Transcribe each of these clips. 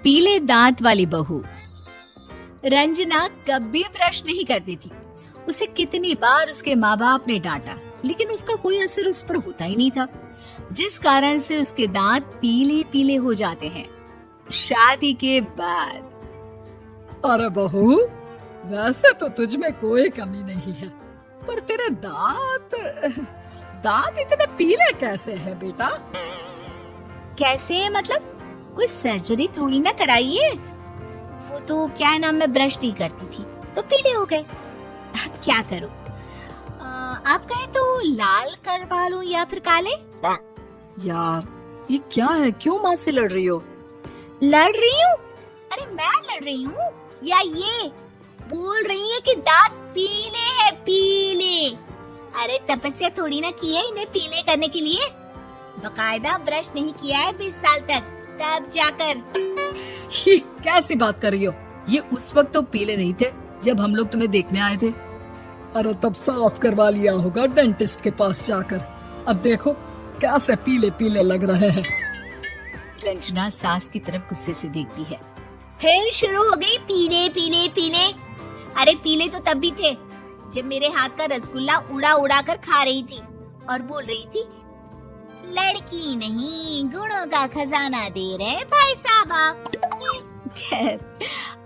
पीले दांत वाली बहू। रंजना कभी ब्रश नहीं करती थी। उसे कितनी बार उसके माँ बाप ने डांटा, लेकिन उसका कोई असर उस पर होता ही नहीं था, जिस कारण से उसके दांत पीले पीले हो जाते हैं। शादी के बाद। अरे बहू, वैसे तो तुझ में कोई कमी नहीं है, पर तेरे दांत दांत इतने पीले कैसे हैं बेटा? कैसे मतलब? कोई सर्जरी थोड़ी ना कराइए। वो तो क्या नाम, मैं ब्रश नहीं करती थी तो पीले हो गए। अब क्या करूं? आप कहें तो लाल करवा लूं या फिर काले? यार ये क्या है, क्यों माँ से लड़ रही हो? लड़ रही हूँ? अरे मैं लड़ रही हूँ या ये बोल रही है कि दांत पीले हैं, पीले। अरे तपस्या थोड़ी ना की है इन्हें पीले करने के लिए। बकायदा ब्रश नहीं किया है 20 साल तक, तब जाकर। छी, कैसी बात कर रही हो? ये उस वक्त तो पीले नहीं थे जब हम लोग तुम्हें देखने आए थे। अरे तब साफ करवा लिया होगा डेंटिस्ट के पास जाकर। अब देखो कैसे पीले पीले लग रहे हैं। रंजना सास की तरफ गुस्से से देखती है। फिर शुरू हो गई पीले पीले पीले। अरे पीले तो तब भी थे जब मेरे हाथ का रसगुल्ला उड़ा उड़ा कर खा रही थी और बोल रही थी, लड़की नहीं गुणों का खजाना दे रहे भाई साहब। खैर,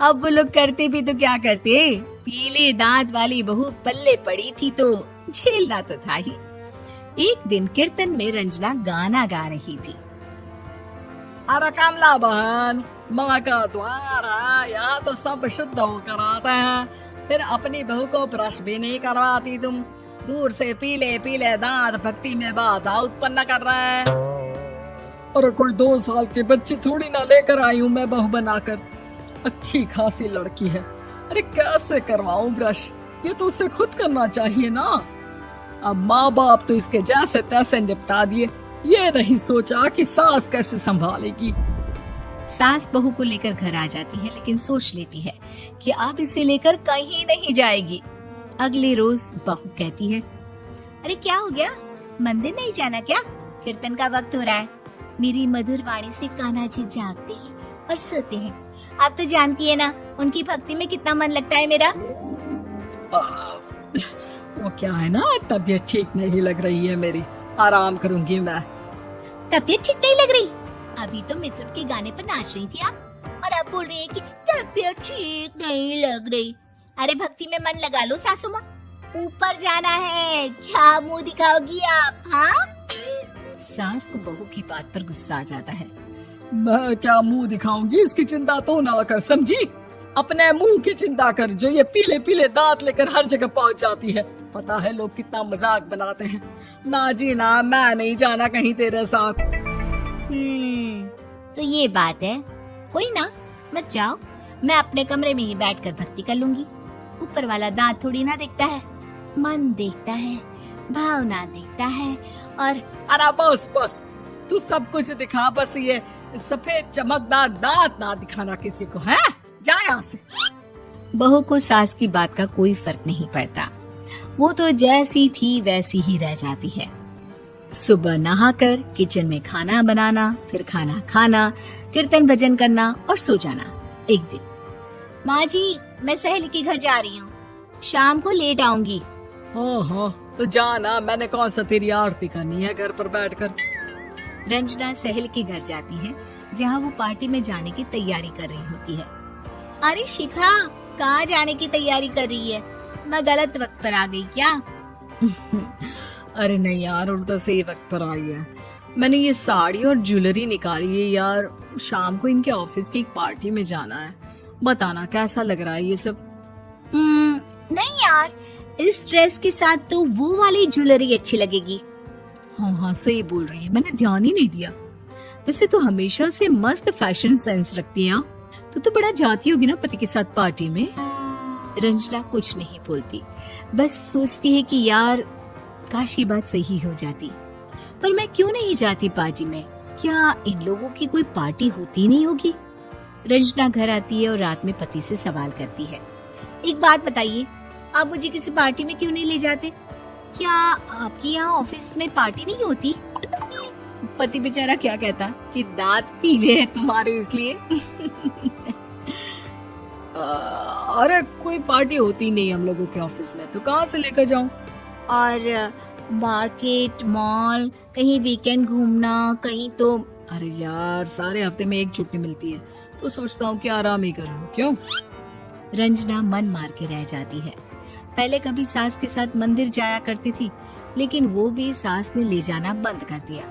अब वो लोग करते भी तो क्या करते, पीले दांत वाली बहू पल्ले पड़ी थी तो झेलना तो था ही। एक दिन कीर्तन में रंजना गाना गा रही थी। अरे कमला बहन, माँ का द्वार है, यहाँ तो सब शुद्ध होकर आते हैं, फिर अपनी बहू को ब्रश भी नहीं करवाती तुम। दूर से पीले पीले दांत भक्ति में बाधा उत्पन्न कर रहे हैं। अरे कोई 2 साल के बच्चे थोड़ी ना लेकर आई हूँ मैं बहू बनाकर। अच्छी खासी लड़की है, अरे कैसे करवाऊं ब्रश? ये तो उसे खुद करना चाहिए ना। अब माँ बाप तो इसके जैसे तैसे निपटा दिए, ये नहीं सोचा कि सास कैसे संभालेगी। सास बहू को लेकर घर आ जाती है, लेकिन सोच लेती है कि अब इसे लेकर कहीं नहीं जाएगी। अगले रोज बहू कहती है, अरे क्या हो गया, मंदिर नहीं जाना क्या? कीर्तन का वक्त हो रहा है। मेरी मधुर वाणी से कान्हा जी जागते और सोते हैं। आप तो जानती है ना उनकी भक्ति में कितना मन लगता है मेरा। वो क्या है ना, तबीयत ठीक नहीं लग रही है मेरी, आराम करूंगी मैं। तबीयत ठीक नहीं लग रही? अभी तो मिथुन के गाने पर नाच रही थी आप, और अब बोल रही है कि तबीयत ठीक नहीं लग रही। अरे भक्ति में मन लगा लो सासू माँ, ऊपर जाना है, क्या मुंह दिखाओगी आप? हाँ? सास को बहू की बात पर गुस्सा आ जाता है। मैं क्या मुंह दिखाऊंगी, इसकी चिंता तो ना कर, समझी? अपने मुंह की चिंता कर, जो ये पीले पीले दांत लेकर हर जगह पहुंच जाती है। पता है लोग कितना मजाक बनाते हैं। ना जी ना, मैं नहीं जाना कहीं तेरे साथ। तो ये बात है। कोई ना, मत जाओ, मैं अपने कमरे में ही बैठकर भक्ति कर लूंगी। ऊपर वाला दांत थोड़ी ना देखता है, मन देखता है, भावना देखता है। और अरे बस बस, तू सब कुछ दिखा, बस ये सफेद चमकदार दांत ना दिखाना किसी को, है? जा यहाँ से। बहू को सास की बात का कोई फर्क नहीं पड़ता, वो तो जैसी थी वैसी ही रह जाती है। सुबह नहाकर किचन में खाना बनाना, फिर खाना खाना, कीर्तन भजन करना और सो जाना। एक दिन, माँ जी मैं सहेली के घर जा रही हूँ, शाम को लेट आऊंगी। हाँ, तो जाना, मैंने कौन सा तेरी आरती करनी है घर पर बैठकर। रंजना सहेली के घर जाती है, जहाँ वो पार्टी में जाने की तैयारी कर रही होती है। अरे शिखा, कहाँ जाने की तैयारी कर रही है? मैं गलत वक्त पर आ गई क्या? अरे नहीं यार, उल्टा सही वक्त पर आई है। मैंने ये साड़ी और ज्वेलरी निकाली है यार, शाम को इनके ऑफिस की एक पार्टी में जाना है। बताना कैसा लग रहा है ये सब? नहीं यार, इस ड्रेस के साथ तो वो वाली ज्वेलरी अच्छी लगेगी। हाँ, सही बोल रही है, मैंने ध्यान ही नहीं दिया। वैसे तो हमेशा से मस्त फैशन सेंस रखती है। तो बड़ा जाती होगी ना पति के साथ पार्टी में। रंजना कुछ नहीं बोलती, बस सोचती है कि यार काश ये बात सही हो जाती, पर मैं क्यों नहीं जाती पार्टी में? क्या इन लोगों की कोई पार्टी होती नहीं होगी? रंजना घर आती है और रात में पति से सवाल करती है, एक बात बताइए, आप मुझे किसी पार्टी में क्यों नहीं ले जाते? क्या आपके यहाँ ऑफिस में पार्टी नहीं होती? पति बेचारा क्या कहता कि दांत पीले हैं तुम्हारे इसलिए। अरे कोई पार्टी होती नहीं हम लोगों के ऑफिस में, तो कहाँ से लेकर जाऊं? और मार्केट, मॉल, कहीं वीकेंड घूमना, कहीं तो। अरे यार सारे हफ्ते में एक छुट्टी मिलती है, तो सोचता हूँ कि आराम ही कर लूं। क्यों? रंजना मन मार के रह जाती है। पहले कभी सास के साथ मंदिर जाया करती थी, लेकिन वो भी सास ने ले जाना बंद कर दिया।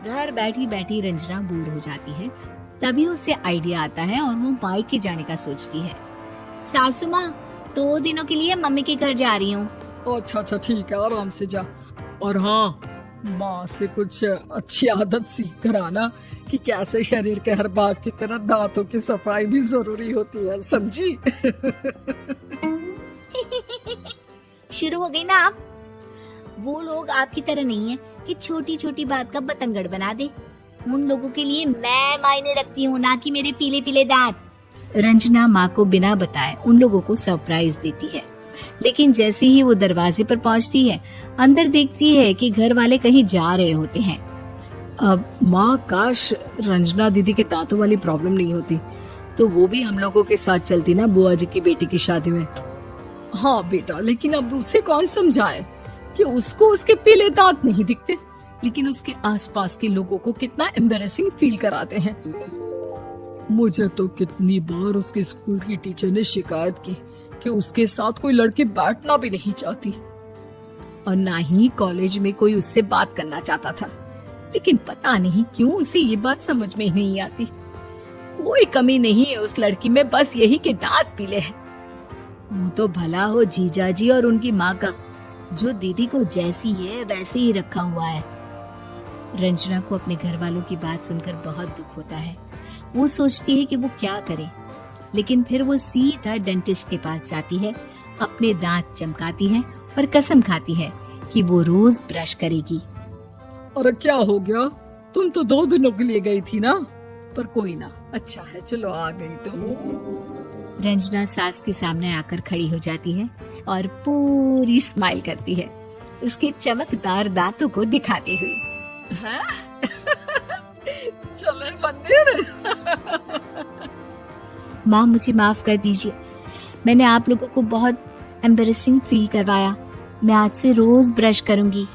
घर बैठी बैठी रंजना बोर हो जाती है। तभी उसे आइडिया आता है और वो मायके जाने का सोचती है। सासू माँ, 2 दिनों के लिए मम्मी के घर जा रही हूँ। अच्छा ठीक है, आराम से जा। और हाँ, माँ से कुछ अच्छी आदत सीख कर आना कि कैसे शरीर के हर भाग की तरह दांतों की सफाई भी जरूरी होती है, समझी? शुरू हो गई ना आप। वो लोग आपकी तरह नहीं है कि छोटी छोटी बात का बतंगड़ बना दे। उन लोगों के लिए मैं मायने रखती हूँ, ना कि मेरे पीले पीले दांत। रंजना माँ को बिना बताए उन लोगों को सरप्राइज देती है, लेकिन जैसे ही वो दरवाजे पर पहुँचती है, अंदर देखती है कि घर वाले कहीं जा रहे होते हैं। अब माँ, काश रंजना दीदी के दांतों वाली प्रॉब्लम नहीं होती, तो वो भी हम लोगों के साथ चलती ना बुआ जी की बेटी की शादी में। हाँ बेटा, लेकिन अब उसे कौन समझाए कि उसको उसके पीले दांत नहीं दिखते, लेकिन उसके आसपास के लोगों को कितना एम्बैरेसिंग फील कराते हैं। मुझे तो कितनी बार उसके स्कूल की टीचर ने शिकायत की कि उसके साथ कोई लड़की बैठना भी नहीं चाहती, और ना ही कॉलेज में कोई उससे बात करना चाहता था। लेकिन पता नहीं क्यों उसे ये बात समझ में ही नहीं आती। कोई कमी नहीं है उस लड़की में, बस यही कि दांत पीले हैं। वो तो भला हो जीजाजी और उनकी माँ का, जो दीदी को जैसी है वैसे ही रखा हुआ है। रंजना को अपने घर वालों की बात सुनकर बहुत दुख होता है। वो सोचती है कि वो क्या करे, लेकिन फिर वो सीधा डेंटिस्ट के पास जाती है, अपने दांत चमकाती है और कसम खाती है कि वो रोज ब्रश करेगी। अरे क्या हो गया? तुम तो 2 दिनों के लिए गई थी ना, पर कोई ना, अच्छा है, चलो आ गई तुम। रंजना सास के सामने आकर खड़ी हो जाती है और पूरी स्माइल करती है, उसके चमकदार दांतों को दिखाती हुई। चले मंदिर। माँ, मुझे माफ कर दीजिए, मैंने आप लोगों को बहुत एम्बैरेसिंग फील करवाया। मैं आज से रोज ब्रश करूंगी।